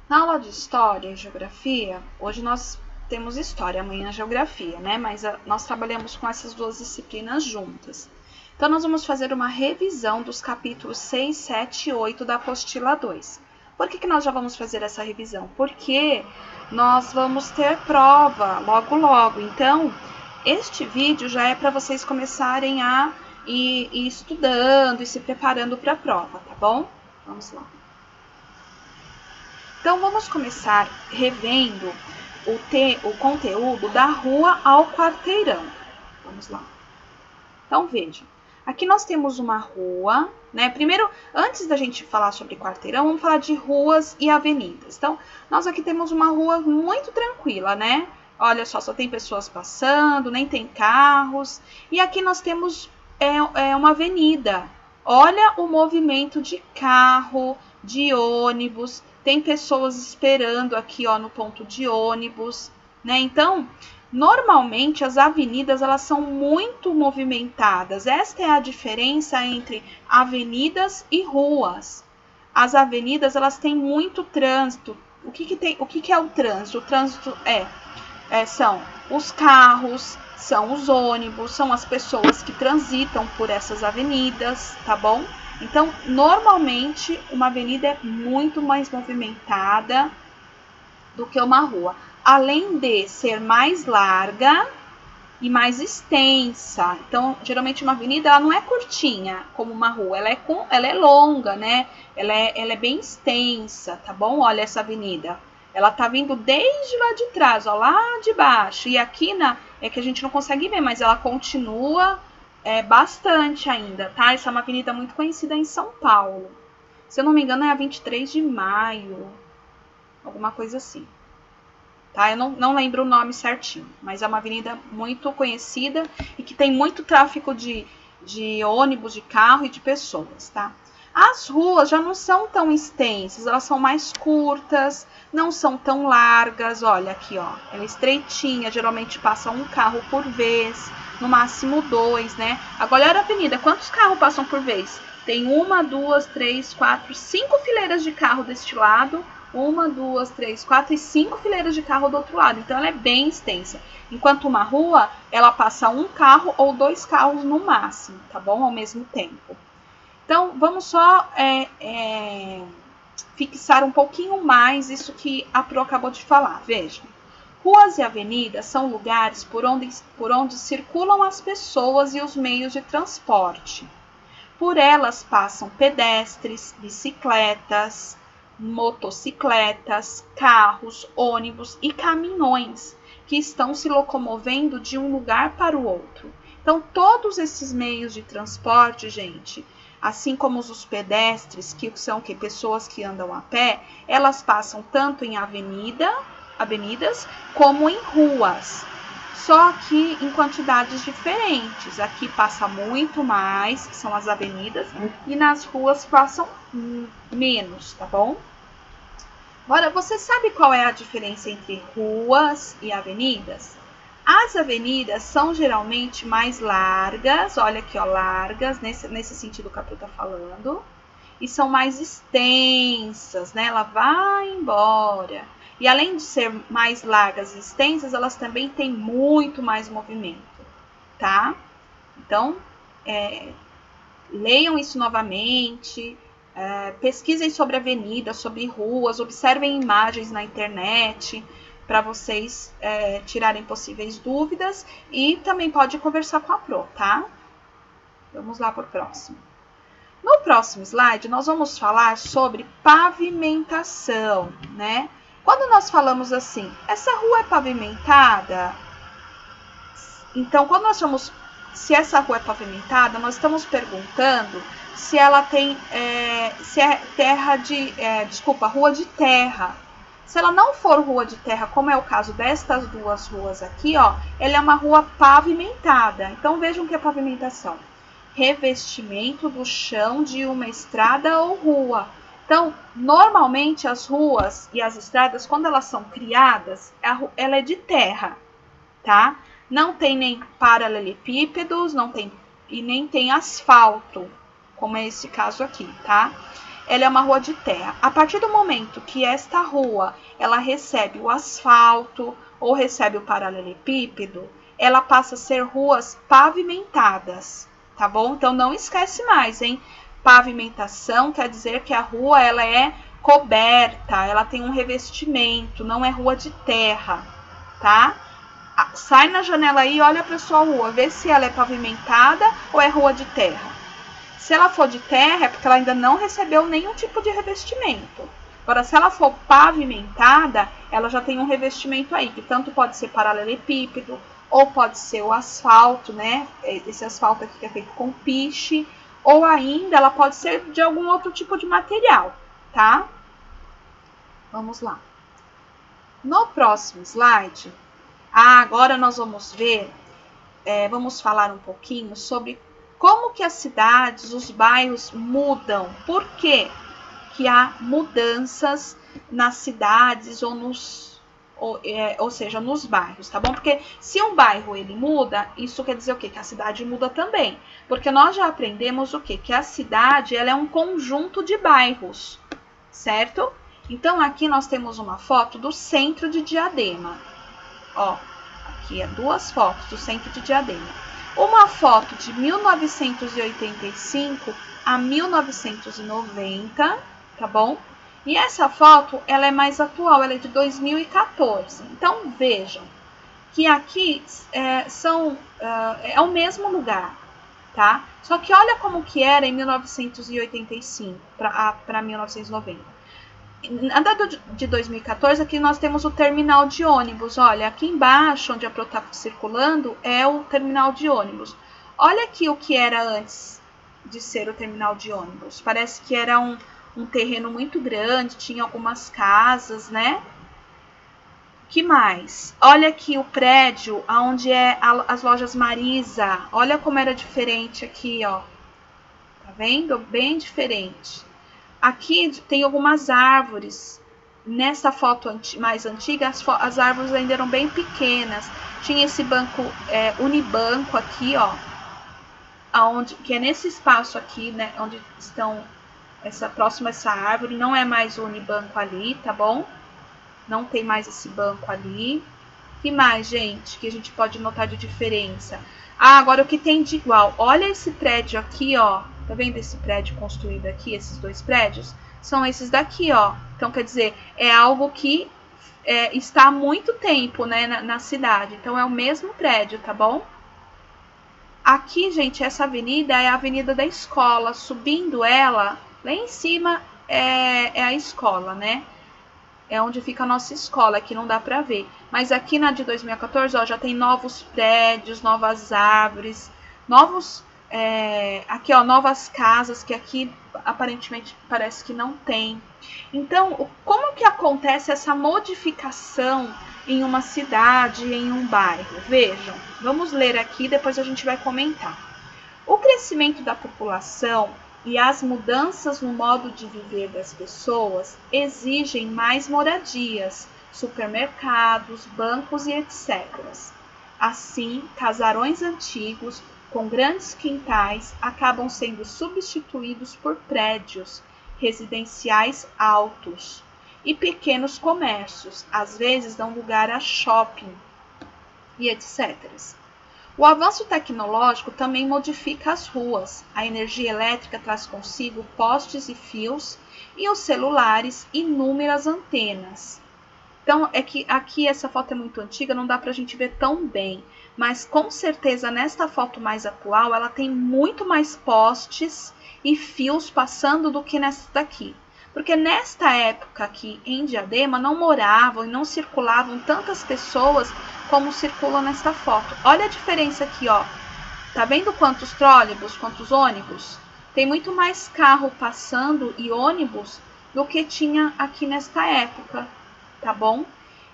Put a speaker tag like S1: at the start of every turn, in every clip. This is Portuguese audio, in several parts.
S1: Na aula de História e Geografia, hoje nós temos História, amanhã Geografia, né? Mas nós trabalhamos com essas duas disciplinas juntas. Então, nós vamos fazer uma revisão dos capítulos 6, 7 e 8 da apostila 2. Por que nós já vamos fazer essa revisão? Porque nós vamos ter prova logo. Então, este vídeo já é para vocês começarem a ir estudando e se preparando para a prova, tá bom? Vamos lá. Então, vamos começar revendo o conteúdo da rua ao quarteirão. Vamos lá. Então, veja. Aqui nós temos uma rua, né? Primeiro, antes da gente falar sobre quarteirão, vamos falar de ruas e avenidas. Então, nós aqui temos uma rua muito tranquila, né? Olha só tem pessoas passando, nem tem carros. E aqui nós temos uma avenida. Olha o movimento de carro, de ônibus. Tem pessoas esperando aqui, ó, no ponto de ônibus, né? Então, normalmente as avenidas elas são muito movimentadas. Esta é a diferença entre avenidas e ruas. As avenidas elas têm muito trânsito. O que é o trânsito? O trânsito são os carros, são os ônibus, são as pessoas que transitam por essas avenidas, tá bom? Então, normalmente, uma avenida é muito mais movimentada do que uma rua. Além de ser mais larga e mais extensa. Então, geralmente, uma avenida ela não é curtinha como uma rua. Ela é longa, né? Ela é bem extensa, tá bom? Olha essa avenida. Ela tá vindo desde lá de trás, ó, lá de baixo. E aqui é que a gente não consegue ver, mas ela continua... bastante ainda, tá? Essa é uma avenida muito conhecida em São Paulo. Se eu não me engano, é a 23 de maio. Alguma coisa assim. Tá? Eu não lembro o nome certinho. Mas é uma avenida muito conhecida e que tem muito tráfego de ônibus, de carro e de pessoas, tá? As ruas já não são tão extensas, elas são mais curtas, não são tão largas. Olha aqui, ó, ela é estreitinha, geralmente passa um carro por vez, no máximo 2, né? Agora, olha a avenida, quantos carros passam por vez? Tem 1, 2, 3, 4, 5 fileiras de carro deste lado, 1, 2, 3, 4 e 5 fileiras de carro do outro lado. Então, ela é bem extensa. Enquanto uma rua, ela passa um carro ou 2 carros no máximo, tá bom? Ao mesmo tempo. Então, vamos só fixar um pouquinho mais isso que a Pro acabou de falar. Veja, ruas e avenidas são lugares por onde circulam as pessoas e os meios de transporte. Por elas passam pedestres, bicicletas, motocicletas, carros, ônibus e caminhões que estão se locomovendo de um lugar para o outro. Então, todos esses meios de transporte, gente... Assim como os pedestres, que são pessoas que andam a pé, elas passam tanto em avenidas, como em ruas. Só que em quantidades diferentes. Aqui passa muito mais, que são as avenidas, e nas ruas passam menos, tá bom? Agora, você sabe qual é a diferença entre ruas e avenidas? As avenidas são geralmente mais largas, olha aqui, ó, largas, nesse sentido que a Pro tá falando, e são mais extensas, né? Ela vai embora. E além de ser mais largas e extensas, elas também têm muito mais movimento, tá? Então, leiam isso novamente, pesquisem sobre avenidas, sobre ruas, observem imagens na internet, para vocês tirarem possíveis dúvidas e também pode conversar com a Pro, tá? Vamos lá para o próximo. No próximo slide, nós vamos falar sobre pavimentação, né? Quando nós falamos assim, essa rua é pavimentada? Então, quando nós chamamos, se essa rua é pavimentada, nós estamos perguntando se ela tem, se é rua de terra. Se ela não for rua de terra, como é o caso destas duas ruas aqui, ó, ela é uma rua pavimentada. Então, vejam o que é pavimentação. Revestimento do chão de uma estrada ou rua. Então, normalmente as ruas e as estradas, quando elas são criadas, ela é de terra, tá? Não tem nem paralelepípedos, nem tem asfalto, como é esse caso aqui, tá? ela é uma rua de terra. A partir do momento que esta rua ela recebe o asfalto ou recebe o paralelepípedo, ela passa a ser ruas pavimentadas, tá bom? Então não esquece mais, hein? Pavimentação quer dizer que a rua ela é coberta, ela tem um revestimento, não é rua de terra, tá? Sai na janela aí e olha para sua rua, vê se ela é pavimentada ou é rua de terra. Se ela for de terra, é porque ela ainda não recebeu nenhum tipo de revestimento. Agora, se ela for pavimentada, ela já tem um revestimento aí, que tanto pode ser paralelepípedo, ou pode ser o asfalto, né? Esse asfalto aqui que é feito com piche, ou ainda ela pode ser de algum outro tipo de material, tá? Vamos lá. No próximo slide, agora nós vamos ver, vamos falar um pouquinho sobre como que as cidades, os bairros mudam. Por quê que há mudanças nas cidades ou seja, nos bairros, tá bom? Porque se um bairro ele muda, isso quer dizer o quê? Que a cidade muda também. Porque nós já aprendemos o quê? Que a cidade ela é um conjunto de bairros, certo? Então aqui nós temos uma foto do centro de Diadema. Ó, aqui duas fotos do centro de Diadema. Uma foto de 1985 a 1990, tá bom? E essa foto, ela é mais atual, ela é de 2014. Então, vejam que aqui é o mesmo lugar, tá? Só que olha como que era em 1985 para 1990. Na data de 2014, aqui nós temos o terminal de ônibus. Olha, aqui embaixo, onde a Pro está circulando, é o terminal de ônibus. Olha aqui o que era antes de ser o terminal de ônibus. Parece que era um terreno muito grande, tinha algumas casas, né? Que mais? Olha aqui o prédio onde as lojas Marisa. Olha como era diferente aqui, ó. Tá vendo? Bem diferente. Aqui tem algumas árvores. Nessa foto mais antiga, as árvores ainda eram bem pequenas. Tinha esse banco Unibanco aqui, ó. Que é nesse espaço aqui, né? Onde estão próximo a essa árvore. Não é mais o Unibanco ali, tá bom? Não tem mais esse banco ali. O que mais, gente, que a gente pode notar de diferença? Agora o que tem de igual? Olha esse prédio aqui, ó. Tá vendo esse prédio construído aqui, esses dois prédios? São esses daqui, ó. Então, quer dizer, é algo que está há muito tempo, né, na cidade. Então, é o mesmo prédio, tá bom? Aqui, gente, essa avenida é a Avenida da Escola. Subindo ela, lá em cima é a escola, né? É onde fica a nossa escola, aqui não dá pra ver. Mas aqui na de 2014, ó, já tem novos prédios, novas árvores, aqui, ó, novas casas, que aqui aparentemente parece que não tem. Então, como que acontece essa modificação em uma cidade, em um bairro? Vejam, vamos ler aqui, depois a gente vai comentar. O crescimento da população e as mudanças no modo de viver das pessoas exigem mais moradias, supermercados, bancos e etc. Assim, casarões antigos com grandes quintais acabam sendo substituídos por prédios residenciais altos e pequenos comércios, às vezes dão lugar a shopping e etc. O avanço tecnológico também modifica as ruas. A energia elétrica traz consigo postes e fios e os celulares inúmeras antenas. Então, é que aqui essa foto é muito antiga, não dá para a gente ver tão bem. Mas com certeza nesta foto mais atual, ela tem muito mais postes e fios passando do que nessa daqui. Porque nesta época aqui em Diadema não moravam e não circulavam tantas pessoas como circulam nesta foto. Olha a diferença aqui, ó. Tá vendo quantos trólebus, quantos ônibus? Tem muito mais carro passando e ônibus do que tinha aqui nesta época, tá bom?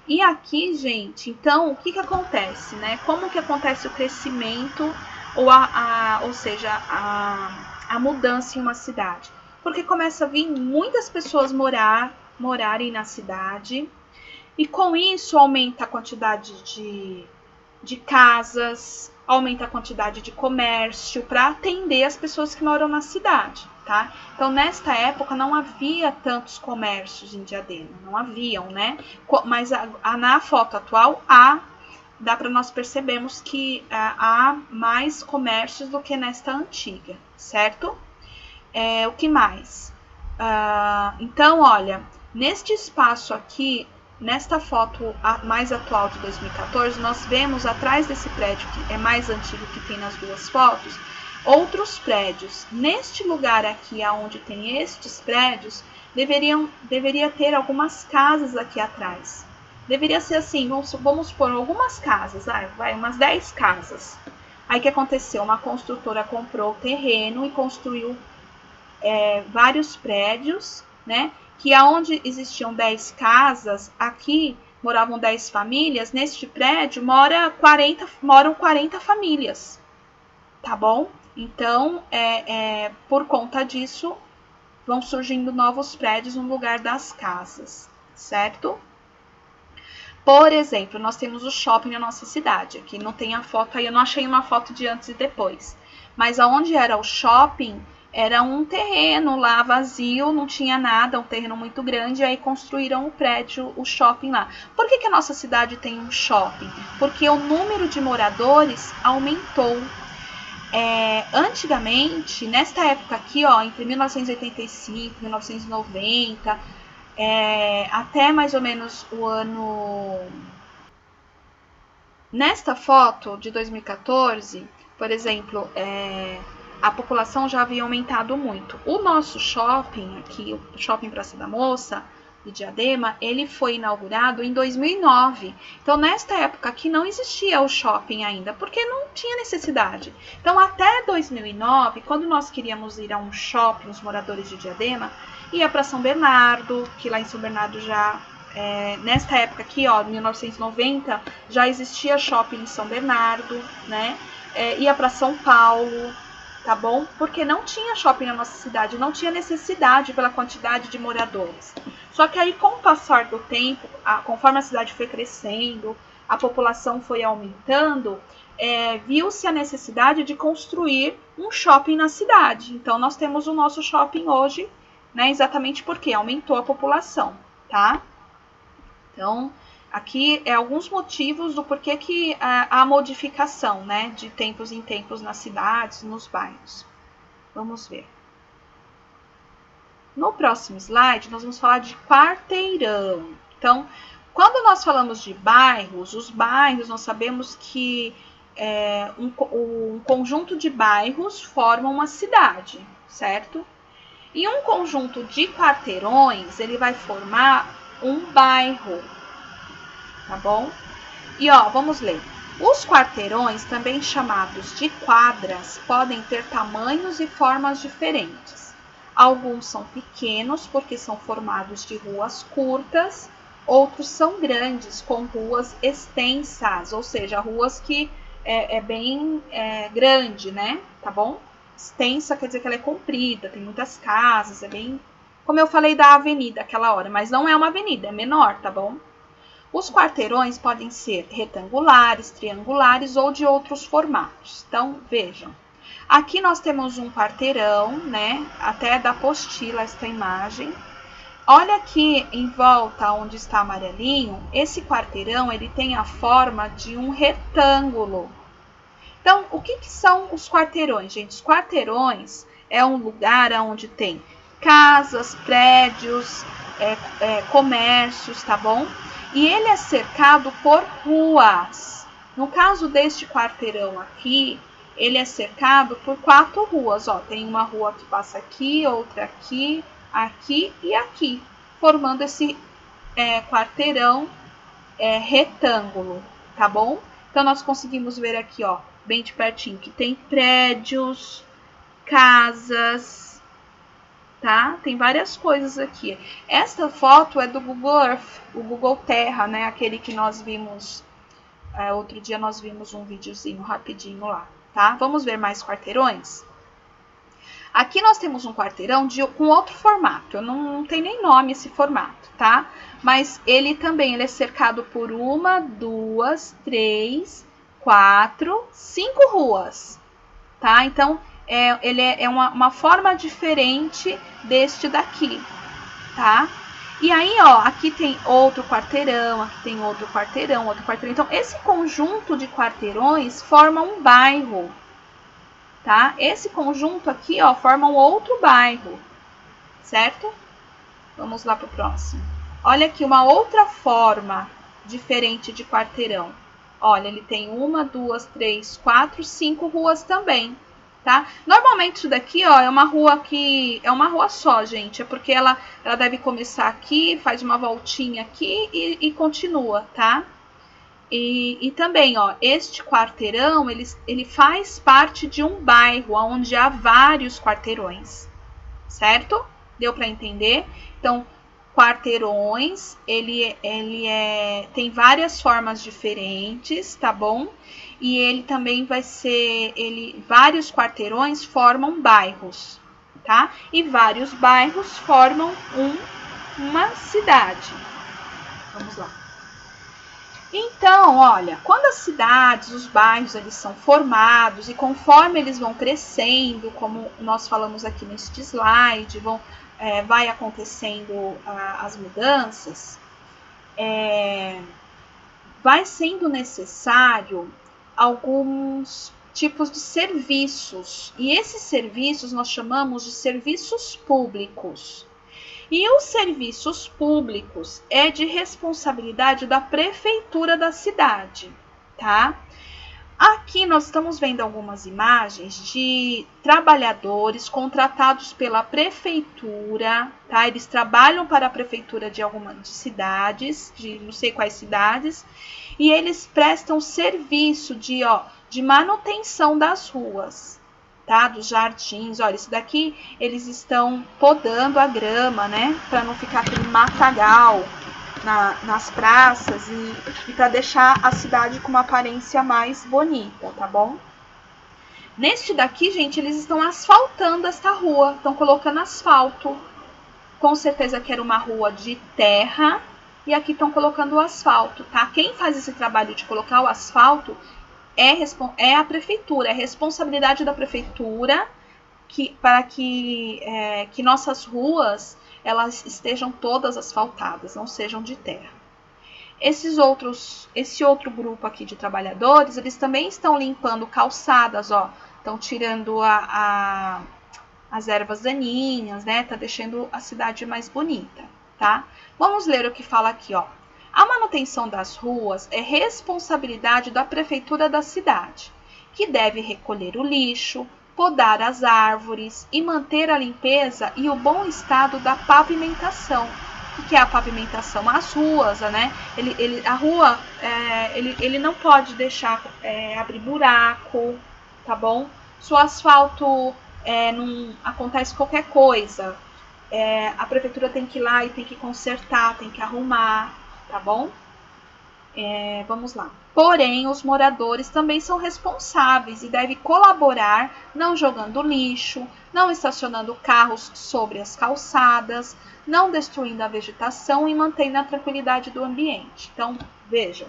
S1: E aqui, gente, então, o que acontece, né? Como que acontece o crescimento ou seja, a mudança em uma cidade? Porque começa a vir muitas pessoas morarem na cidade e com isso aumenta a quantidade de casas, aumenta a quantidade de comércio para atender as pessoas que moram na cidade. tá? Então, nesta época, não havia tantos comércios em Diadema, não haviam, né? Mas na foto atual, dá para nós percebermos que há mais comércios do que nesta antiga, certo? O que mais? Então, olha, neste espaço aqui, nesta foto mais atual de 2014, nós vemos atrás desse prédio, que é mais antigo que tem nas duas fotos, outros prédios. Neste lugar aqui, onde tem estes prédios, deveria ter algumas casas aqui atrás. Deveria ser assim, vamos supor, algumas casas, umas 10 casas. Aí o que aconteceu? Uma construtora comprou o terreno e construiu vários prédios, né? Que aonde existiam 10 casas, aqui moravam 10 famílias, neste prédio moram 40 famílias, tá bom? Então, por conta disso, vão surgindo novos prédios no lugar das casas, certo? Por exemplo, nós temos o shopping na nossa cidade. Aqui não tem a foto, aí eu não achei uma foto de antes e depois. Mas aonde era o shopping, era um terreno lá vazio, não tinha nada, um terreno muito grande, aí construíram o prédio, o shopping lá. Por que a nossa cidade tem um shopping? Porque o número de moradores aumentou. Antigamente, nesta época aqui, entre 1985 e 1990, até mais ou menos o ano... Nesta foto de 2014, por exemplo, a população já havia aumentado muito. O nosso shopping aqui, o Shopping Praça da Moça, de Diadema, ele foi inaugurado em 2009. Então, nesta época aqui não existia o shopping ainda, porque não tinha necessidade. Então, até 2009, quando nós queríamos ir a um shopping, os moradores de Diadema, ia para São Bernardo, que lá em São Bernardo já... nesta época aqui, 1990, já existia shopping em São Bernardo, né? Ia para São Paulo, tá bom? Porque não tinha shopping na nossa cidade, não tinha necessidade pela quantidade de moradores. Só que aí, com o passar do tempo, conforme a cidade foi crescendo, a população foi aumentando, viu-se a necessidade de construir um shopping na cidade. Então, nós temos o nosso shopping hoje, né? Exatamente porque aumentou a população, tá? Então, aqui alguns motivos do porquê que há modificação, né, de tempos em tempos nas cidades, nos bairros. Vamos ver. No próximo slide, nós vamos falar de quarteirão. Então, quando nós falamos de bairros, os bairros, nós sabemos que um conjunto de bairros forma uma cidade, certo? E um conjunto de quarteirões, ele vai formar um bairro, tá bom? E vamos ler. Os quarteirões, também chamados de quadras, podem ter tamanhos e formas diferentes. Alguns são pequenos, porque são formados de ruas curtas, outros são grandes, com ruas extensas, ou seja, ruas que é bem grande, né? Tá bom? Extensa quer dizer que ela é comprida, tem muitas casas, é bem... Como eu falei da avenida aquela hora, mas não é uma avenida, é menor, tá bom? Os quarteirões podem ser retangulares, triangulares ou de outros formatos. Então, vejam. Aqui nós temos um quarteirão, né? Até da apostila esta imagem. Olha aqui em volta onde está amarelinho, esse quarteirão ele tem a forma de um retângulo. Então, o que são os quarteirões, gente? Os quarteirões é um lugar onde tem casas, prédios, comércios, tá bom? E ele é cercado por ruas. No caso deste quarteirão aqui, ele é cercado por 4 ruas. Tem uma rua que passa aqui, outra aqui, aqui e aqui, formando esse quarteirão retângulo, tá bom? Então, nós conseguimos ver aqui, bem de pertinho, que tem prédios, casas, tá? Tem várias coisas aqui. Esta foto é do Google Earth, o Google Terra, né? Aquele que nós vimos, outro dia nós vimos um videozinho rapidinho lá, tá? Vamos ver mais quarteirões? Aqui nós temos um quarteirão com outro formato. Não tem nem nome esse formato, tá? Mas ele é cercado por 1, 2, 3, 4, 5 ruas, tá? Então, ele é uma forma diferente deste daqui, tá? E aí, ó, aqui tem outro quarteirão, aqui tem outro quarteirão, outro quarteirão. Então, esse conjunto de quarteirões forma um bairro, tá? Esse conjunto aqui, ó, forma um outro bairro, certo? Vamos lá pro próximo. Olha aqui uma outra forma diferente de quarteirão. Olha, ele tem 1, 2, 3, 4, 5 ruas também, tá? Normalmente isso daqui, ó, é uma rua que é uma rua só, gente. É porque ela deve começar aqui, faz uma voltinha aqui e continua, tá? E também, ó, este quarteirão, ele faz parte de um bairro onde há vários quarteirões, certo? Deu para entender? Então, quarteirões, tem várias formas diferentes, tá bom? E ele também vai ser, vários quarteirões formam bairros, tá? E vários bairros formam uma cidade. Vamos lá. Então, olha, quando as cidades, os bairros, eles são formados e conforme eles vão crescendo, como nós falamos aqui neste slide, vai acontecendo as mudanças, vai sendo necessário alguns tipos de serviços. E esses serviços nós chamamos de serviços públicos. E os serviços públicos é de responsabilidade da prefeitura da cidade, tá? Aqui nós estamos vendo algumas imagens de trabalhadores contratados pela prefeitura, tá? Eles trabalham para a prefeitura de algumas cidades, de não sei quais cidades, e eles prestam serviço de manutenção das ruas, tá? Dos jardins. Olha, isso daqui eles estão podando a grama, né? Para não ficar aquele matagal nas praças e para deixar a cidade com uma aparência mais bonita, tá bom? Neste daqui, gente, eles estão asfaltando esta rua, estão colocando asfalto. Com certeza que era uma rua de terra e aqui estão colocando o asfalto, tá? Quem faz esse trabalho de colocar o asfalto é a prefeitura, é responsabilidade da prefeitura para que nossas ruas elas estejam todas asfaltadas, não sejam de terra. Esse outro grupo aqui de trabalhadores, eles também estão limpando calçadas, ó, estão tirando as ervas daninhas, né? Tá deixando a cidade mais bonita, tá? Vamos ler o que fala aqui, ó. A manutenção das ruas é responsabilidade da prefeitura da cidade, que deve recolher o lixo, podar as árvores e manter a limpeza e o bom estado da pavimentação. O que é a pavimentação? As ruas, né? A rua, ele não pode deixar abrir buraco, tá bom? Se o asfalto não acontece qualquer coisa, a prefeitura tem que ir lá e tem que consertar, tem que arrumar, tá bom? Vamos lá. Porém, os moradores também são responsáveis e devem colaborar não jogando lixo, não estacionando carros sobre as calçadas, não destruindo a vegetação e mantendo a tranquilidade do ambiente. Então, vejam,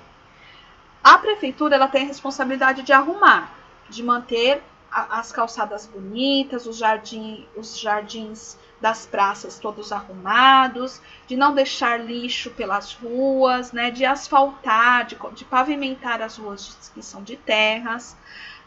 S1: a prefeitura ela tem a responsabilidade de arrumar, de manter as calçadas bonitas, os jardins das praças todos arrumados, de não deixar lixo pelas ruas, né, de asfaltar, de pavimentar as ruas que são de terras.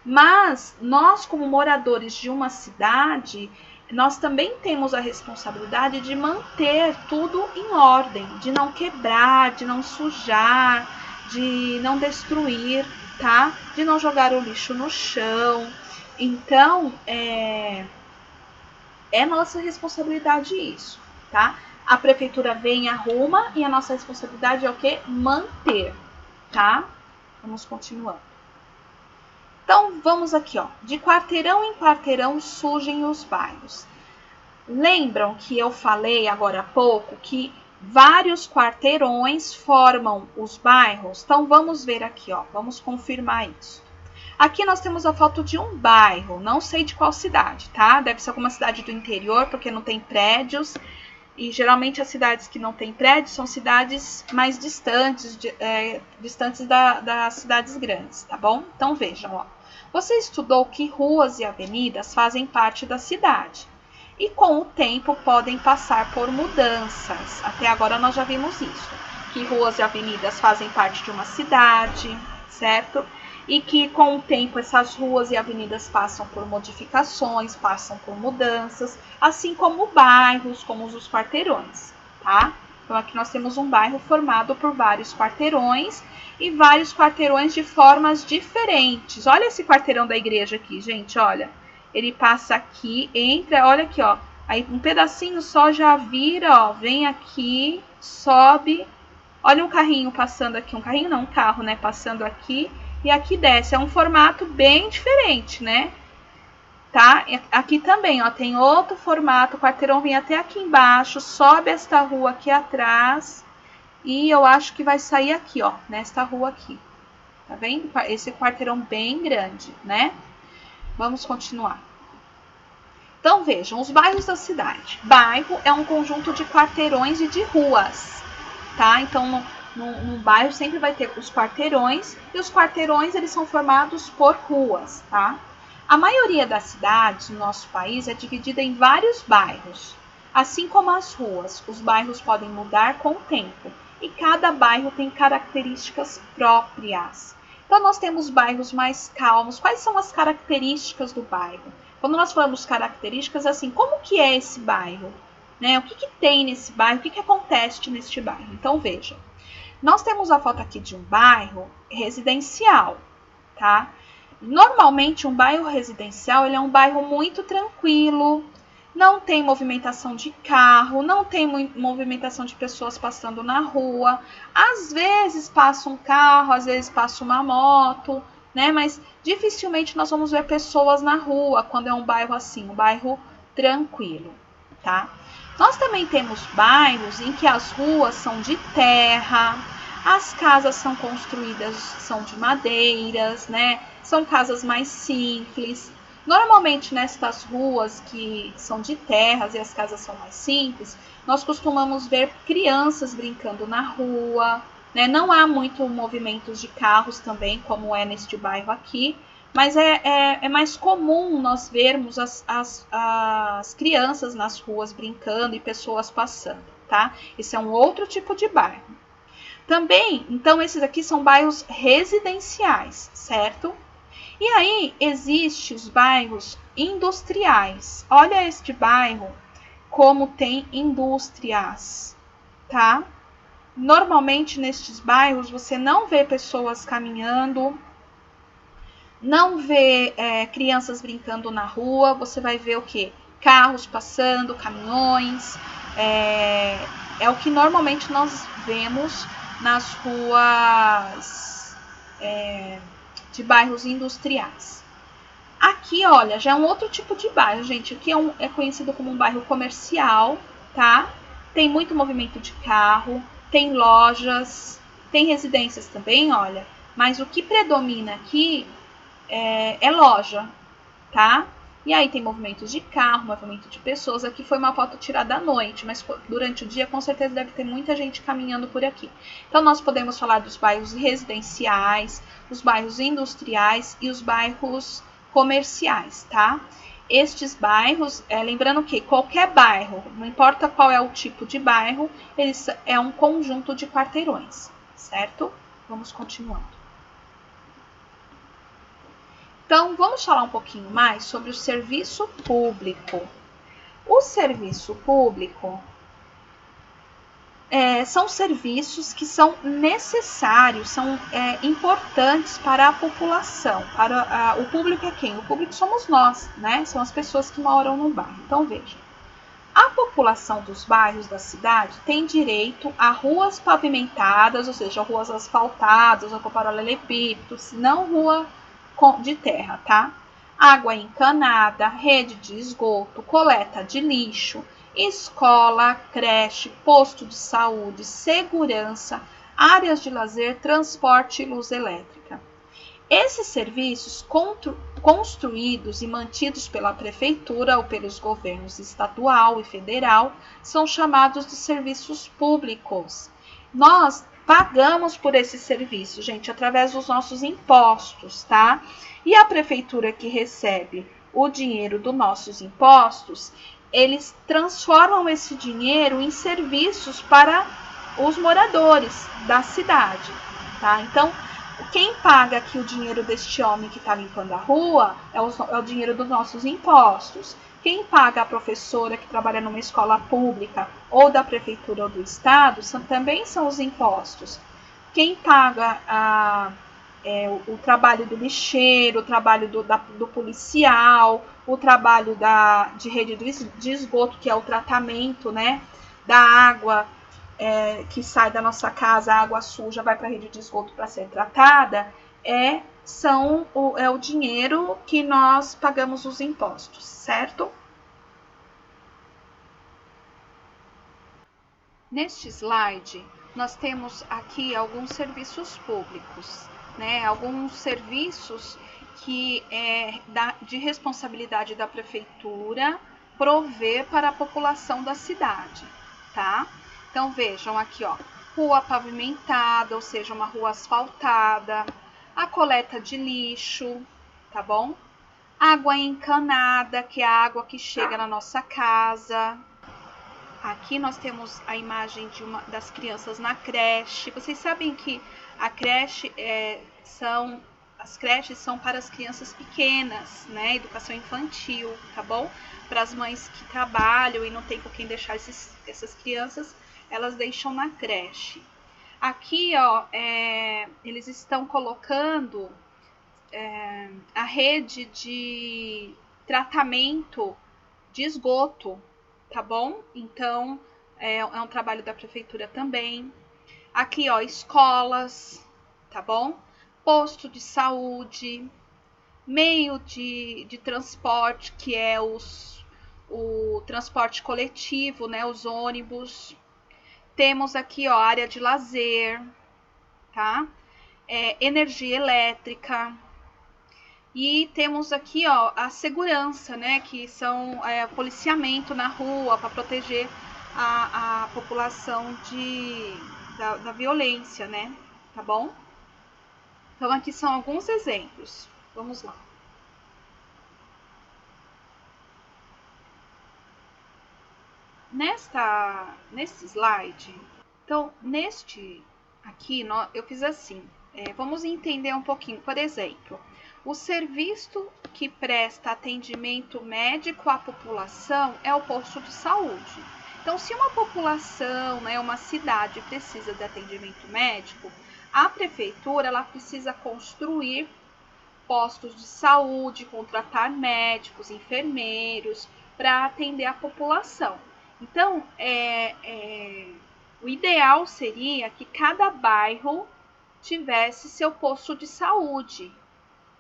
S1: Mas nós, como moradores de uma cidade, nós também temos a responsabilidade de manter tudo em ordem, de não quebrar, de não sujar, de não destruir, tá? De não jogar o lixo no chão. Então, é nossa responsabilidade isso, tá? A prefeitura vem e arruma e a nossa responsabilidade é o quê? Manter, tá? Vamos continuando. Então, vamos aqui, ó. De quarteirão em quarteirão surgem os bairros. Lembram que eu falei agora há pouco que vários quarteirões formam os bairros? Então, vamos ver aqui, ó. Vamos confirmar isso. Aqui nós temos a foto de um bairro, não sei de qual cidade, tá? Deve ser alguma cidade do interior, porque não tem prédios. E geralmente as cidades que não têm prédios são cidades mais distantes, distantes das cidades grandes, tá bom? Então vejam, ó. Você estudou que ruas e avenidas fazem parte da cidade e com o tempo podem passar por mudanças. Até agora nós já vimos isso, que ruas e avenidas fazem parte de uma cidade, certo? E que com o tempo essas ruas e avenidas passam por modificações, passam por mudanças, assim como bairros, como os quarteirões, tá? Então aqui nós temos um bairro formado por vários quarteirões e vários quarteirões de formas diferentes. Olha esse quarteirão da igreja aqui, gente, olha. Ele passa aqui, entra, olha aqui, ó. Aí um pedacinho só já vira, ó, vem aqui, sobe. Olha um carrinho passando aqui, um carrinho não, um carro, né, passando aqui e aqui desce. É um formato bem diferente, né? Tá? Aqui também, ó, tem outro formato, o quarteirão vem até aqui embaixo, sobe esta rua aqui atrás e eu acho que vai sair aqui, ó, nesta rua aqui. Tá vendo? Esse quarteirão bem grande, né? Vamos continuar. Então, vejam, os bairros da cidade. Bairro é um conjunto de quarteirões e de ruas, tá? Então, no bairro sempre vai ter os quarteirões e os quarteirões, eles são formados por ruas, tá? A maioria das cidades no nosso país é dividida em vários bairros, assim como as ruas. Os bairros podem mudar com o tempo e cada bairro tem características próprias. Então, nós temos bairros mais calmos. Quais são as características do bairro? Quando nós falamos características, assim, como que é esse bairro? Né? O que tem nesse bairro? O que acontece neste bairro? Então, veja. Nós temos a foto aqui de um bairro residencial, tá? Normalmente, um bairro residencial, ele é um bairro muito tranquilo, não tem movimentação de carro, não tem movimentação de pessoas passando na rua. Às vezes passa um carro, às vezes passa uma moto, né? Mas dificilmente nós vamos ver pessoas na rua quando é um bairro assim, um bairro tranquilo, tá? Nós também temos bairros em que as ruas são de terra, as casas são construídas, são de madeiras, né? São casas mais simples. Normalmente, nestas ruas que são de terras e as casas são mais simples, nós costumamos ver crianças brincando na rua, né? Não há muito movimento de carros também, como é neste bairro aqui, mas é mais comum nós vermos as crianças nas ruas brincando e pessoas passando, tá? Esse é um outro tipo de bairro. Também, então, esses aqui são bairros residenciais, certo? E aí, existem os bairros industriais. Olha este bairro, como tem indústrias, tá? Normalmente, nestes bairros, você não vê pessoas caminhando, não vê crianças brincando na rua, você vai ver o quê? Carros passando, caminhões, é o que normalmente nós vemos nas ruas de bairros industriais. Aqui, olha, já é um outro tipo de bairro, gente. Aqui é conhecido como um bairro comercial, tá? Tem muito movimento de carro, tem lojas, tem residências também, olha. Mas o que predomina aqui é loja, tá? E aí tem movimentos de carro, movimento de pessoas. Aqui foi uma foto tirada à noite, mas durante o dia com certeza deve ter muita gente caminhando por aqui. Então nós podemos falar dos bairros residenciais, os bairros industriais e os bairros comerciais, tá? Estes bairros, lembrando que qualquer bairro, não importa qual é o tipo de bairro, é um conjunto de quarteirões, certo? Vamos continuando. Então, vamos falar um pouquinho mais sobre o serviço público. O serviço público são serviços que são necessários, são importantes para a população. O público é quem? O público somos nós, né? São as pessoas que moram no bairro. Então, veja. A população dos bairros da cidade tem direito a ruas pavimentadas, ou seja, ruas asfaltadas ou com paralelepípedos, não rua de terra, tá? Água encanada, rede de esgoto, coleta de lixo, escola, creche, posto de saúde, segurança, áreas de lazer, transporte e luz elétrica. Esses serviços construídos e mantidos pela prefeitura ou pelos governos estadual e federal são chamados de serviços públicos. Nós pagamos por esse serviço, gente, através dos nossos impostos, tá? E a prefeitura que recebe o dinheiro dos nossos impostos, eles transformam esse dinheiro em serviços para os moradores da cidade, tá? Então, quem paga aqui o dinheiro deste homem que está limpando a rua é o dinheiro dos nossos impostos. Quem paga a professora que trabalha numa escola pública ou da prefeitura ou do estado também são os impostos. Quem paga o trabalho do lixeiro, o trabalho do policial, o trabalho de rede de esgoto, que é o tratamento, né, da água que sai da nossa casa, a água suja vai para a rede de esgoto para ser tratada, é o dinheiro que nós pagamos os impostos, certo? Neste slide, nós temos aqui alguns serviços públicos, né? Alguns serviços que é de responsabilidade da prefeitura prover para a população da cidade, tá? Então, vejam aqui, ó, rua pavimentada, ou seja, uma rua asfaltada, a coleta de lixo, tá bom? Água encanada, que é a água que chega na nossa casa. Aqui nós temos a imagem das crianças na creche. Vocês sabem que as creches são para as crianças pequenas, né? Educação infantil, tá bom? Para as mães que trabalham e não tem com quem deixar essas crianças, elas deixam na creche. Aqui, ó, eles estão colocando a rede de tratamento de esgoto, tá bom? Então, é um trabalho da prefeitura também. Aqui, ó, escolas, tá bom? Posto de saúde, meio de transporte, que é o transporte coletivo, né? Os ônibus. Temos aqui, ó, área de lazer, tá? Energia elétrica. E temos aqui, ó, a segurança, né? Que são policiamento na rua para proteger a população da violência, né? Tá bom? Então, aqui são alguns exemplos. Vamos lá. Nesse slide, então, neste aqui, eu fiz assim. Vamos entender um pouquinho. Por exemplo, o serviço que presta atendimento médico à população é o posto de saúde. Então, se uma população, né, uma cidade precisa de atendimento médico, a prefeitura ela precisa construir postos de saúde, contratar médicos, enfermeiros para atender a população. Então, o ideal seria que cada bairro tivesse seu posto de saúde,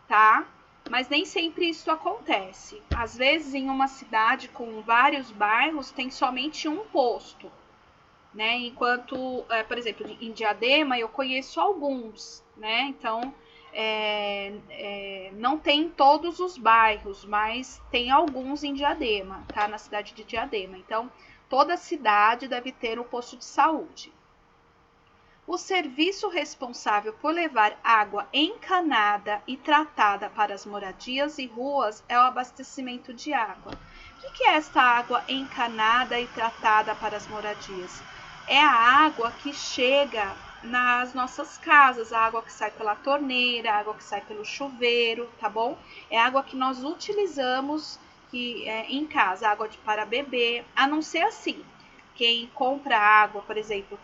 S1: tá? Mas nem sempre isso acontece. Às vezes, em uma cidade com vários bairros, tem somente um posto, né? Enquanto, por exemplo, em Diadema, eu conheço alguns, né? Então, não tem em todos os bairros, mas tem alguns em Diadema, tá? Na cidade de Diadema. Então, toda cidade deve ter um posto de saúde. O serviço responsável por levar água encanada e tratada para as moradias e ruas é o abastecimento de água. O que é esta água encanada e tratada para as moradias? É a água que chega nas nossas casas, a água que sai pela torneira, a água que sai pelo chuveiro, tá bom? É a água que nós utilizamos em casa, água para beber, a não ser assim. Quem compra água, por exemplo,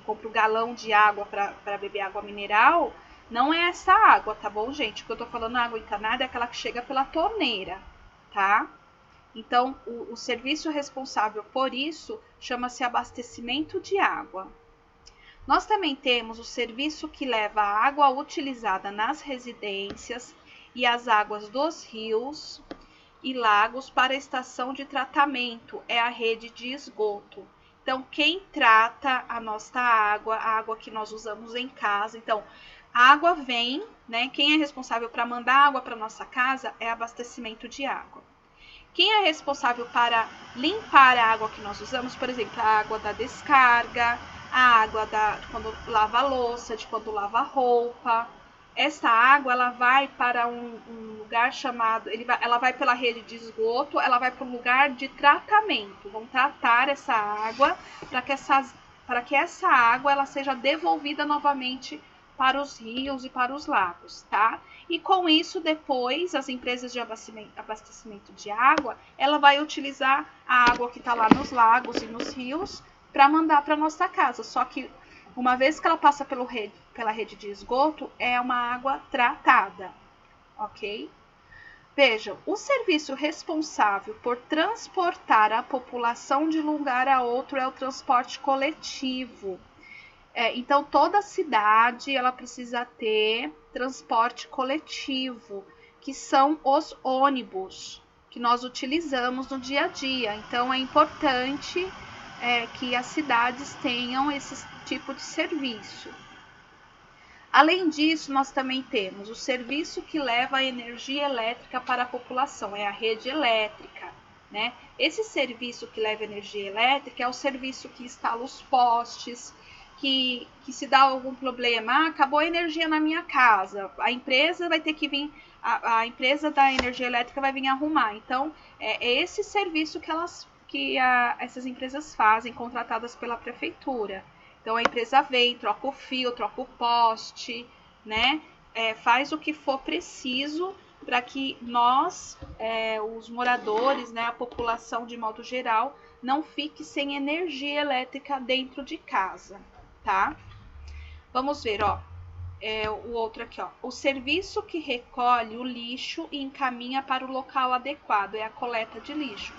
S1: compra um galão de água para beber água mineral, não é essa água, tá bom, gente? O que eu tô falando, água encanada, é aquela que chega pela torneira, tá? Então, o serviço responsável por isso chama-se abastecimento de água. Nós também temos o serviço que leva a água utilizada nas residências e as águas dos rios e lagos para a estação de tratamento, é a rede de esgoto. Então, quem trata a nossa água, a água que nós usamos em casa, então, a água vem, né? Quem é responsável para mandar água para nossa casa é abastecimento de água. Quem é responsável para limpar a água que nós usamos, por exemplo, a água da descarga, a água de quando lava a louça, de quando lava a roupa. Essa água ela vai para um lugar chamado, ela vai pela rede de esgoto, ela vai para um lugar de tratamento. Vão tratar essa água para que essa água ela seja devolvida novamente para os rios e para os lagos, tá? E com isso, depois, as empresas de abastecimento de água, ela vai utilizar a água que está lá nos lagos e nos rios para mandar para nossa casa. Só que uma vez que ela passa pela rede de esgoto, é uma água tratada, ok? Vejam, o serviço responsável por transportar a população de um lugar a outro é o transporte coletivo. Então, toda cidade ela precisa ter transporte coletivo, que são os ônibus que nós utilizamos no dia a dia. Então, é importante que as cidades tenham esse tipo de serviço. Além disso, nós também temos o serviço que leva a energia elétrica para a população, é a rede elétrica, né? Esse serviço que leva energia elétrica é o serviço que instala os postes, que se dá algum problema, acabou a energia na minha casa, a empresa vai ter que vir, a empresa da energia elétrica vai vir arrumar. Então, é esse serviço que essas empresas fazem, contratadas pela prefeitura. Então, a empresa vem, troca o fio, troca o poste, né? Faz o que for preciso para que nós, os moradores, né, a população de modo geral, não fique sem energia elétrica dentro de casa, tá? Vamos ver, ó, o outro aqui, ó. O serviço que recolhe o lixo e encaminha para o local adequado é a coleta de lixo,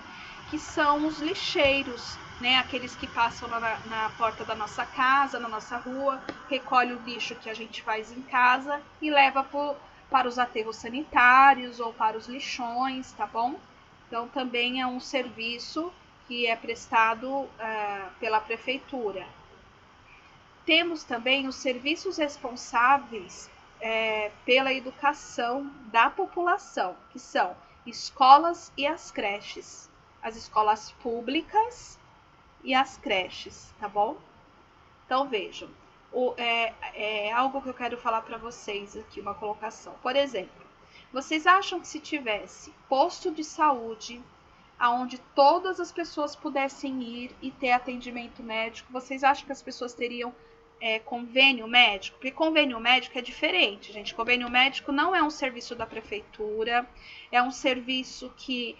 S1: que são os lixeiros, né? Aqueles que passam na porta da nossa casa, na nossa rua, recolhe o lixo que a gente faz em casa e leva para os aterros sanitários ou para os lixões, tá bom? Então, também é um serviço que é prestado pela prefeitura. Temos também os serviços responsáveis pela educação da população, que são escolas e as creches. As escolas públicas e as creches, tá bom? Então, vejam, algo que eu quero falar para vocês aqui, uma colocação. Por exemplo, vocês acham que se tivesse posto de saúde, aonde todas as pessoas pudessem ir e ter atendimento médico, vocês acham que as pessoas teriam convênio médico? Porque convênio médico é diferente, gente. Convênio médico não é um serviço da prefeitura, é um serviço que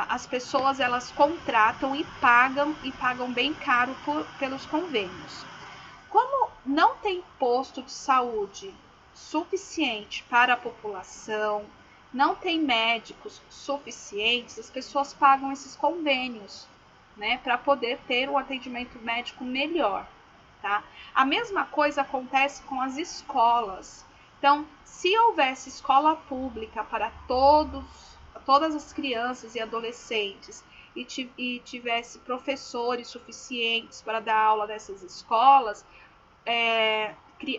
S1: as pessoas elas contratam e pagam bem caro pelos convênios. Como não tem posto de saúde suficiente para a população, não tem médicos suficientes, as pessoas pagam esses convênios, né, para poder ter um atendimento médico melhor, tá? A mesma coisa acontece com as escolas. Então, se houvesse escola pública para todas as crianças e adolescentes e tivesse professores suficientes para dar aula nessas escolas,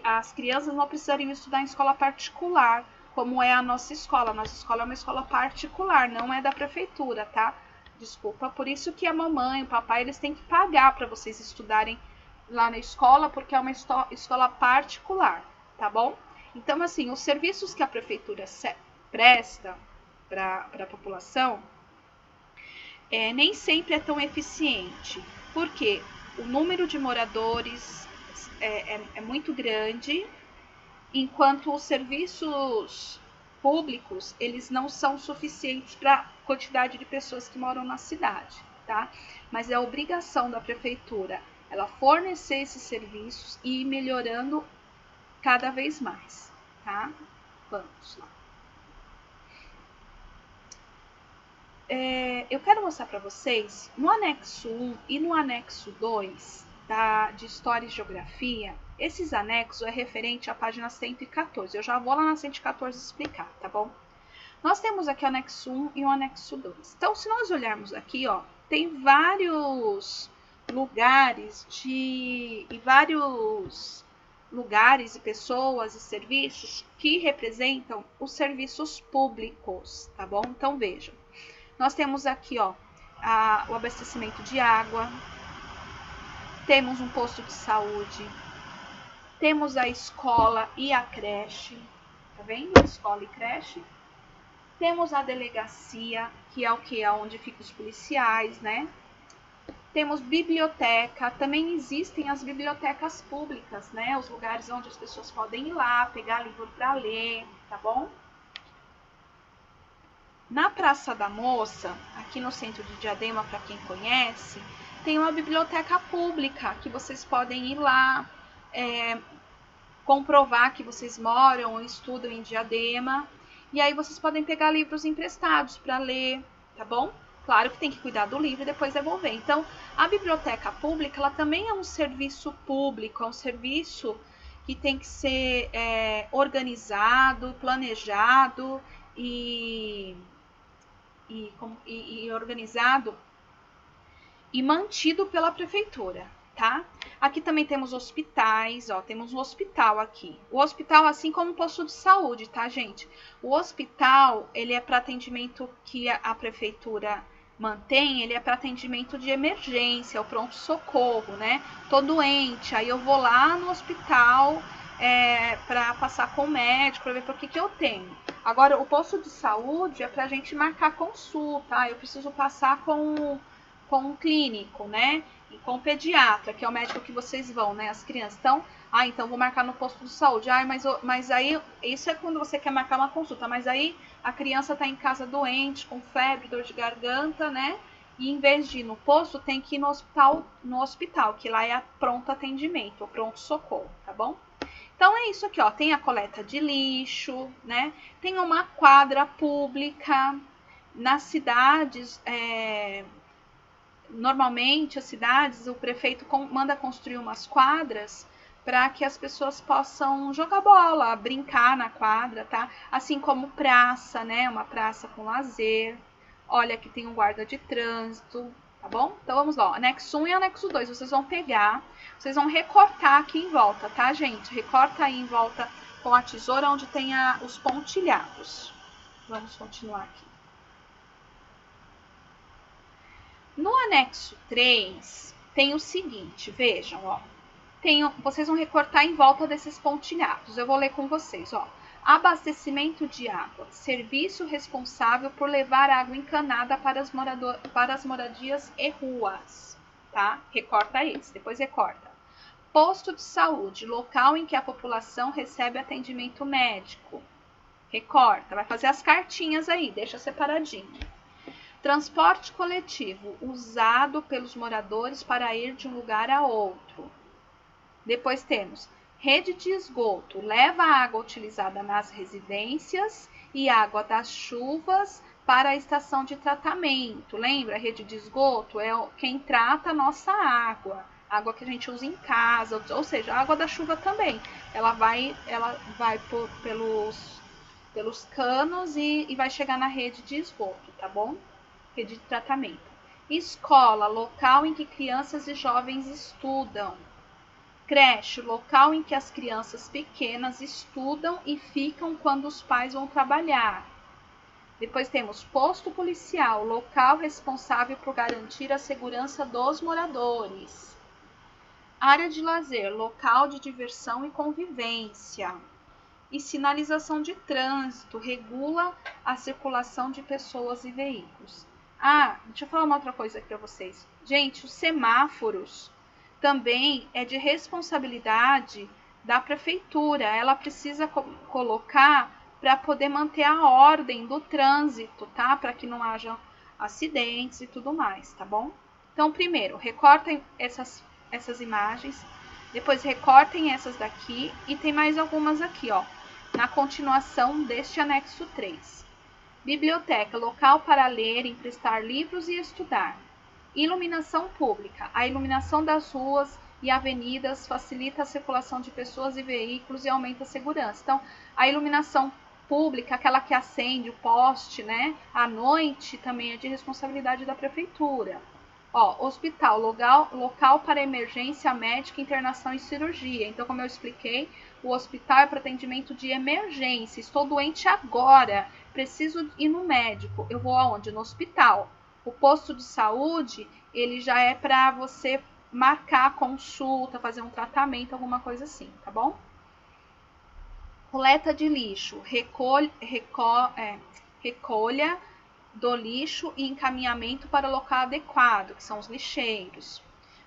S1: as crianças não precisariam estudar em escola particular, como é a nossa escola. A nossa escola é uma escola particular, não é da prefeitura, tá? Desculpa, por isso que a mamãe e o papai, eles têm que pagar para vocês estudarem lá na escola, porque é uma escola particular, tá bom? Então, assim, os serviços que a prefeitura presta para a população nem sempre é tão eficiente, porque o número de moradores é muito grande, enquanto os serviços públicos eles não são suficientes para a quantidade de pessoas que moram na cidade, tá? Mas é obrigação da prefeitura ela fornecer esses serviços e ir melhorando cada vez mais, tá? Vamos lá. Eu quero mostrar para vocês, no anexo 1 e no anexo 2 de História e Geografia, esses anexos é referente à página 114. Eu já vou lá na 114 explicar, tá bom? Nós temos aqui o anexo 1 e o anexo 2. Então, se nós olharmos aqui, ó, tem vários lugares e pessoas e serviços que representam os serviços públicos, tá bom? Então, vejam. Nós temos aqui, ó, o abastecimento de água, temos um posto de saúde, temos a escola e a creche, tá vendo? Escola e creche. Temos a delegacia, que é o que? É onde ficam os policiais, né? Temos biblioteca, também existem as bibliotecas públicas, né? Os lugares onde as pessoas podem ir lá, pegar livro para ler, tá bom? Na Praça da Moça, aqui no centro de Diadema, para quem conhece, tem uma biblioteca pública que vocês podem ir lá, comprovar que vocês moram ou estudam em Diadema, e aí vocês podem pegar livros emprestados para ler, tá bom? Claro que tem que cuidar do livro e depois devolver. Então, a biblioteca pública, ela também é um serviço público, é um serviço que tem que ser organizado, planejado e organizado e mantido pela prefeitura, tá? Aqui também temos hospitais, ó, temos um hospital aqui. O hospital, assim como o posto de saúde, tá, gente? O hospital, ele é para atendimento que a prefeitura mantém, ele é para atendimento de emergência, o pronto-socorro, né? Tô doente, aí eu vou lá no hospital para passar com o médico, para ver por que eu tenho. Agora, o posto de saúde é para a gente marcar consulta, eu preciso passar com um clínico, né? E com o pediatra, que é o médico que vocês vão, né? As crianças. Então vou marcar no posto de saúde. Mas aí, isso é quando você quer marcar uma consulta. Mas aí a criança tá em casa doente, com febre, dor de garganta, né? E em vez de ir no posto, tem que ir no hospital, que lá é a pronto atendimento, o pronto socorro, tá bom? Então é isso aqui, ó. Tem a coleta de lixo, né? Tem uma quadra pública. Nas cidades, normalmente as cidades, o prefeito manda construir umas quadras para que as pessoas possam jogar bola, brincar na quadra, tá? Assim como praça, né? Uma praça com lazer. Olha, aqui tem um guarda de trânsito, tá bom? Então vamos lá, anexo 1 e anexo 2, vocês vão pegar, vocês vão recortar aqui em volta, tá, gente? Recorta aí em volta com a tesoura onde tem os pontilhados. Vamos continuar aqui. No anexo 3, tem o seguinte, vejam, ó. Vocês vão recortar em volta desses pontilhados. Eu vou ler com vocês, ó. Abastecimento de água. Serviço responsável por levar água encanada para as moradias e ruas. Tá? Recorta esse, depois recorta. Posto de saúde. Local em que a população recebe atendimento médico. Recorta. Vai fazer as cartinhas aí, deixa separadinho. Transporte coletivo. Usado pelos moradores para ir de um lugar a outro. Depois temos rede de esgoto, leva a água utilizada nas residências e água das chuvas para a estação de tratamento. Lembra? A rede de esgoto é quem trata a nossa água que a gente usa em casa, ou seja, a água da chuva também. Ela vai pelos canos e vai chegar na rede de esgoto, tá bom? Rede de tratamento. Escola, local em que crianças e jovens estudam. Creche, local em que as crianças pequenas estudam e ficam quando os pais vão trabalhar. Depois temos posto policial, local responsável por garantir a segurança dos moradores. Área de lazer, local de diversão e convivência. E sinalização de trânsito, regula a circulação de pessoas e veículos. Deixa eu falar uma outra coisa aqui para vocês. Gente, os semáforos também é de responsabilidade da prefeitura. Ela precisa colocar para poder manter a ordem do trânsito, tá? Para que não haja acidentes e tudo mais, tá bom? Então, primeiro, recortem essas imagens, depois recortem essas daqui e tem mais algumas aqui, ó, na continuação deste anexo 3. Biblioteca, local para ler, emprestar livros e estudar. Iluminação pública. A iluminação das ruas e avenidas facilita a circulação de pessoas e veículos e aumenta a segurança. Então, a iluminação pública, aquela que acende o poste, né, à noite, também é de responsabilidade da prefeitura. Ó, hospital, local para emergência médica, internação e cirurgia. Então, como eu expliquei, o hospital é para atendimento de emergência. Estou doente agora, preciso ir no médico. Eu vou aonde? No hospital. O posto de saúde, ele já é para você marcar consulta, fazer um tratamento, alguma coisa assim, tá bom? Coleta de lixo, recolha do lixo e encaminhamento para o local adequado, que são os lixeiros.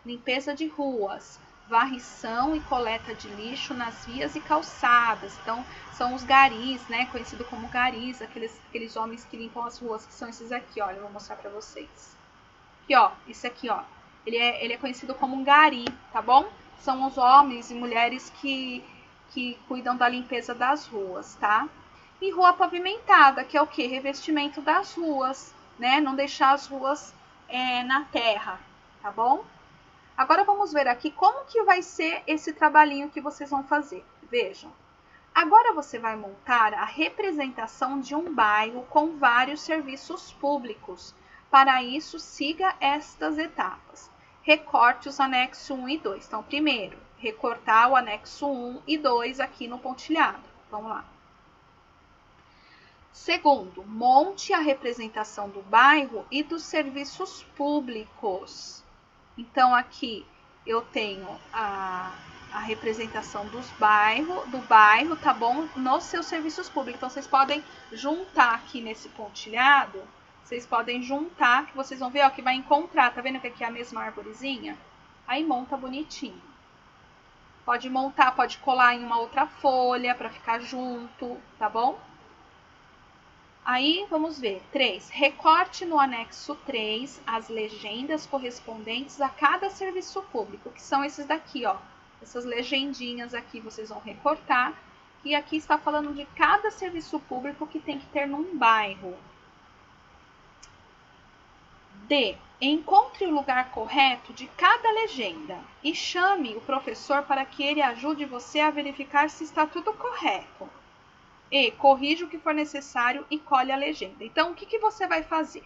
S1: Limpeza de ruas, varrição e coleta de lixo nas vias e calçadas. Então, são os garis, né? Conhecido como garis, aqueles homens que limpam as ruas, que são esses aqui, ó. Eu vou mostrar para vocês. Aqui, ó, esse aqui, ó. Ele é conhecido como um gari, tá bom? São os homens e mulheres que cuidam da limpeza das ruas, tá? E rua pavimentada, que é o que? Revestimento das ruas, né? Não deixar as ruas na terra, tá bom? Agora vamos ver aqui como que vai ser esse trabalhinho que vocês vão fazer. Vejam. Agora você vai montar a representação de um bairro com vários serviços públicos. Para isso, siga estas etapas. Recorte os anexos 1 e 2. Então, primeiro, recortar o anexo 1 e 2 aqui no pontilhado. Vamos lá. Segundo, monte a representação do bairro e dos serviços públicos. Então, aqui eu tenho a representação do bairro, tá bom? Nos seus serviços públicos. Então, vocês podem juntar aqui nesse pontilhado, vocês podem juntar, que vocês vão ver, ó, que vai encontrar. Tá vendo que aqui é a mesma arvorezinha? Aí monta bonitinho. Pode montar, pode colar em uma outra folha para ficar junto, tá bom? Aí, vamos ver. 3. Recorte no anexo 3 as legendas correspondentes a cada serviço público, que são esses daqui, ó. Essas legendinhas aqui vocês vão recortar. E aqui está falando de cada serviço público que tem que ter num bairro. D. Encontre o lugar correto de cada legenda e chame o professor para que ele ajude você a verificar se está tudo correto. E corrija o que for necessário e colhe a legenda. Então, o que você vai fazer?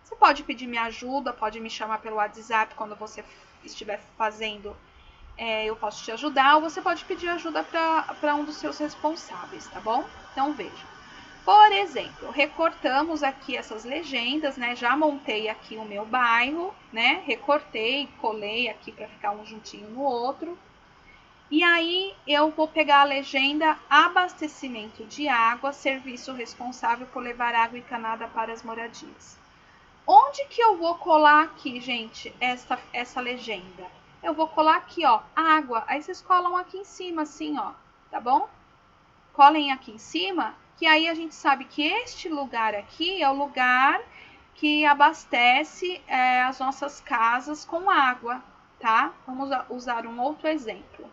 S1: Você pode pedir minha ajuda, pode me chamar pelo WhatsApp quando você estiver fazendo, eu posso te ajudar, ou você pode pedir ajuda para um dos seus responsáveis, tá bom? Então, veja. Por exemplo, recortamos aqui essas legendas, né? Já montei aqui o meu bairro, né? Recortei, colei aqui para ficar um juntinho no outro. E aí eu vou pegar a legenda abastecimento de água, serviço responsável por levar água encanada para as moradias. Onde que eu vou colar aqui, gente, essa legenda? Eu vou colar aqui, ó, água. Aí vocês colam aqui em cima, assim, ó, tá bom? Colem aqui em cima, que aí a gente sabe que este lugar aqui é o lugar que abastece as nossas casas com água, tá? Vamos usar um outro exemplo.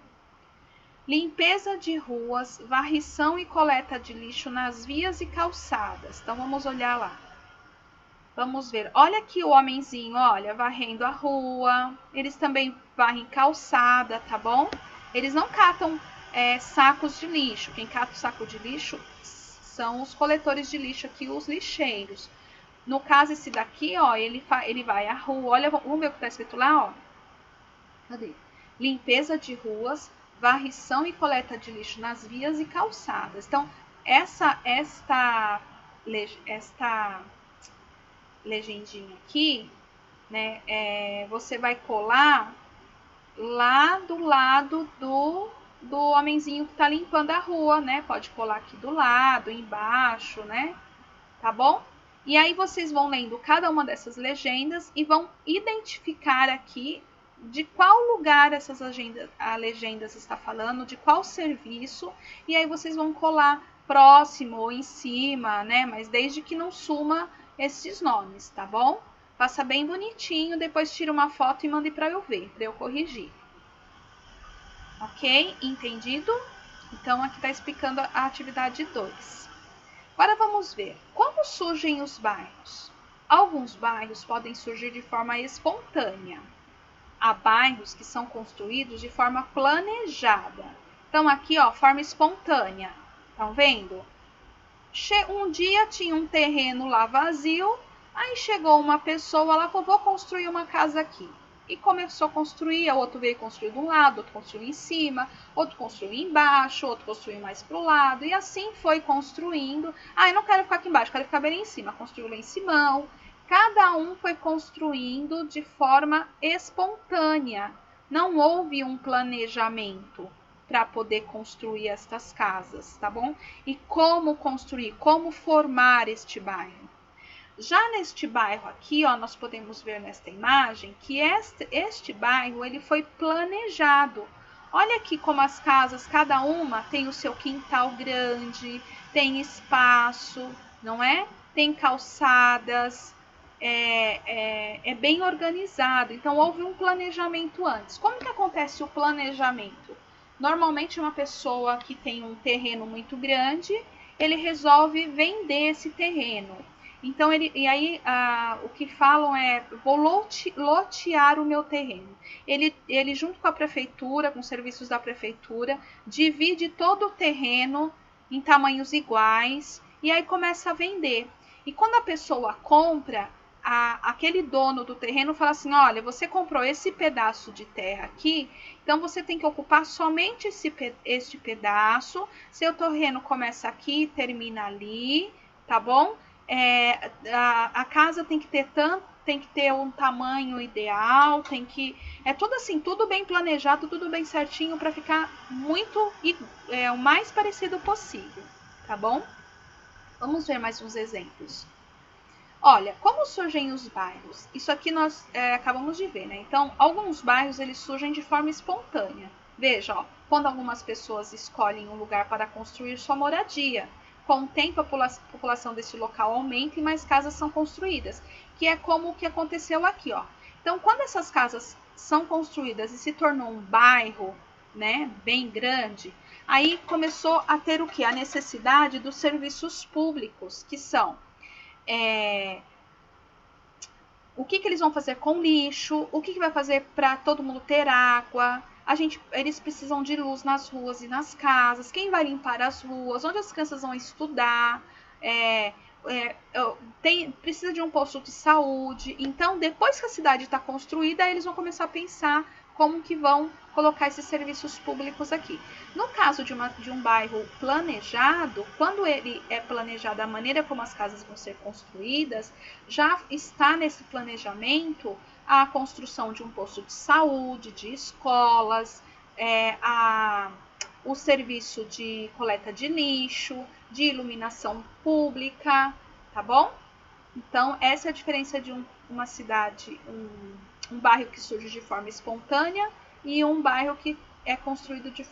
S1: Limpeza de ruas, varrição e coleta de lixo nas vias e calçadas. Então, vamos olhar lá. Vamos ver. Olha aqui o homenzinho, olha, varrendo a rua. Eles também varrem calçada, tá bom? Eles não catam sacos de lixo. Quem cata o saco de lixo são os coletores de lixo aqui, os lixeiros. No caso, esse daqui, ó, ele vai à rua. Olha, vamos ver o que está escrito lá, ó. Cadê? Limpeza de ruas, varrição e coleta de lixo nas vias e calçadas. Então, esta legendinha aqui, né, você vai colar lá do lado do homenzinho que tá limpando a rua, né? Pode colar aqui do lado, embaixo, né? Tá bom? E aí vocês vão lendo cada uma dessas legendas e vão identificar aqui de qual lugar a legenda está falando, de qual serviço, e aí vocês vão colar próximo ou em cima, né? Mas desde que não suma esses nomes, tá bom? Faça bem bonitinho, depois tira uma foto e mande para eu ver, para eu corrigir. Ok? Entendido? Então, aqui está explicando a atividade 2. Agora vamos ver. Como surgem os bairros? Alguns bairros podem surgir de forma espontânea. Há bairros que são construídos de forma planejada. Então, aqui, ó, forma espontânea. Estão vendo? Um dia tinha um terreno lá vazio, aí chegou uma pessoa, ela falou, vou construir uma casa aqui. E começou a construir, o outro veio construir de um lado, outro construiu em cima, outro construiu embaixo, outro construiu mais para o lado. E assim foi construindo. Ah, eu não quero ficar aqui embaixo, quero ficar bem em cima. Construiu lá em cima. Cada um foi construindo de forma espontânea. Não houve um planejamento para poder construir estas casas, tá bom? E como construir, como formar este bairro. Já neste bairro aqui, ó, nós podemos ver nesta imagem que este bairro ele foi planejado. Olha aqui como as casas, cada uma tem o seu quintal grande, tem espaço, não é? Tem calçadas, é bem organizado. Então, houve um planejamento antes. Como que acontece o planejamento? Normalmente, uma pessoa que tem um terreno muito grande, ele resolve vender esse terreno. Então, o que falam é, vou lotear o meu terreno. Ele, junto com a prefeitura, com os serviços da prefeitura, divide todo o terreno em tamanhos iguais e aí começa a vender. E quando a pessoa compra, aquele dono do terreno fala assim, olha, você comprou esse pedaço de terra aqui, então você tem que ocupar somente este pedaço, seu terreno começa aqui e termina ali, tá bom? A casa tem que ter um tamanho ideal, é tudo assim, tudo bem planejado, tudo bem certinho para ficar o mais parecido possível, tá bom? Vamos ver mais uns exemplos. Olha, como surgem os bairros? Isso aqui nós acabamos de ver, né? Então, alguns bairros eles surgem de forma espontânea. Veja, ó, quando algumas pessoas escolhem um lugar para construir sua moradia. Com o tempo, a população desse local aumenta e mais casas são construídas, que é como o que aconteceu aqui, ó. Então, quando essas casas são construídas e se tornou um bairro, né, bem grande, aí começou a ter o que? A necessidade dos serviços públicos, que são o que eles vão fazer com lixo, o que vai fazer para todo mundo ter água. Eles precisam de luz nas ruas e nas casas. Quem vai limpar as ruas? Onde as crianças vão estudar? Precisa de um posto de saúde. Então, depois que a cidade está construída, eles vão começar a pensar como que vão colocar esses serviços públicos aqui. No caso de um bairro planejado, quando ele é planejado a maneira como as casas vão ser construídas, já está nesse planejamento a construção de um posto de saúde, de escolas, o serviço de coleta de lixo, de iluminação pública, tá bom? Então, essa é a diferença de uma cidade, um bairro que surge de forma espontânea e um bairro que é construído de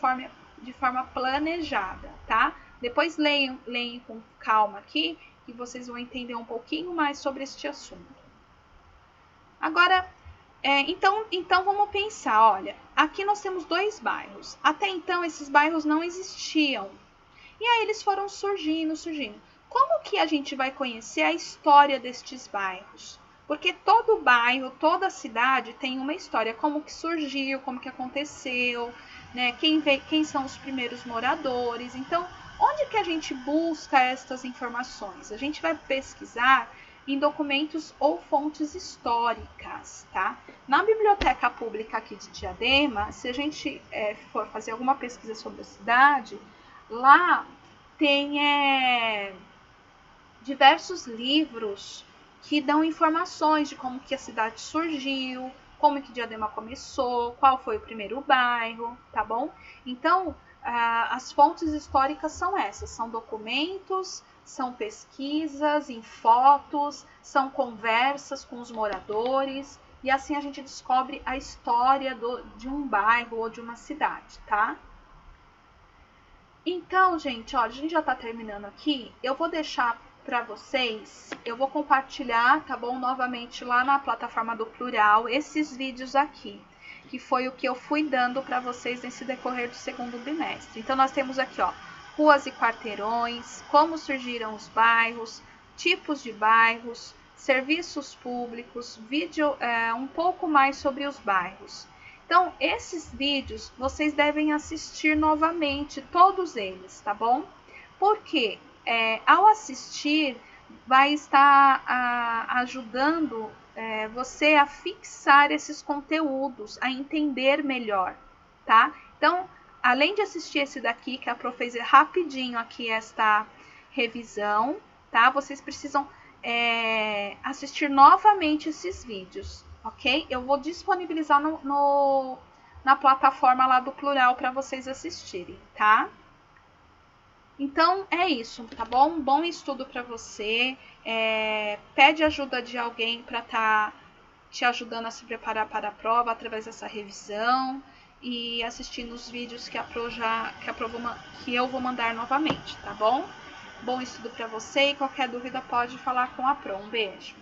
S1: forma planejada, tá? Depois leiam com calma aqui, que vocês vão entender um pouquinho mais sobre este assunto. Agora, então vamos pensar, olha, aqui nós temos 2 bairros. Até então, esses bairros não existiam. E aí eles foram surgindo. Como que a gente vai conhecer a história destes bairros? Porque todo bairro, toda cidade tem uma história, como que surgiu, como que aconteceu, né? Quem são os primeiros moradores. Então, onde que a gente busca estas informações? A gente vai pesquisar em documentos ou fontes históricas, tá? Na biblioteca pública aqui de Diadema, se a gente for fazer alguma pesquisa sobre a cidade, lá tem diversos livros que dão informações de como que a cidade surgiu, como que Diadema começou, qual foi o primeiro bairro, tá bom? Então, as fontes históricas são essas, são documentos, são pesquisas em fotos, são conversas com os moradores, e assim a gente descobre a história de um bairro ou de uma cidade, tá? Então, gente, olha, a gente já está terminando aqui. Eu vou deixar para vocês, eu vou compartilhar, tá bom? Novamente lá na plataforma do Plural, esses vídeos aqui, que foi o que eu fui dando para vocês nesse decorrer do segundo bimestre. Então, nós temos aqui, ó, ruas e quarteirões, como surgiram os bairros, tipos de bairros, serviços públicos, vídeo um pouco mais sobre os bairros. Então, esses vídeos vocês devem assistir novamente, todos eles, tá bom? Porque ao assistir, vai estar ajudando você a fixar esses conteúdos, a entender melhor, tá? Então, além de assistir esse daqui, que a Pro fez rapidinho aqui esta revisão, tá? Vocês precisam assistir novamente esses vídeos, ok? Eu vou disponibilizar na plataforma lá do Plural para vocês assistirem, tá? Então é isso, tá bom? Bom estudo para você. Pede ajuda de alguém para estar te ajudando a se preparar para a prova através dessa revisão e assistindo os vídeos que eu vou mandar novamente, tá bom? Bom estudo para você e qualquer dúvida pode falar com a Pro. Um beijo.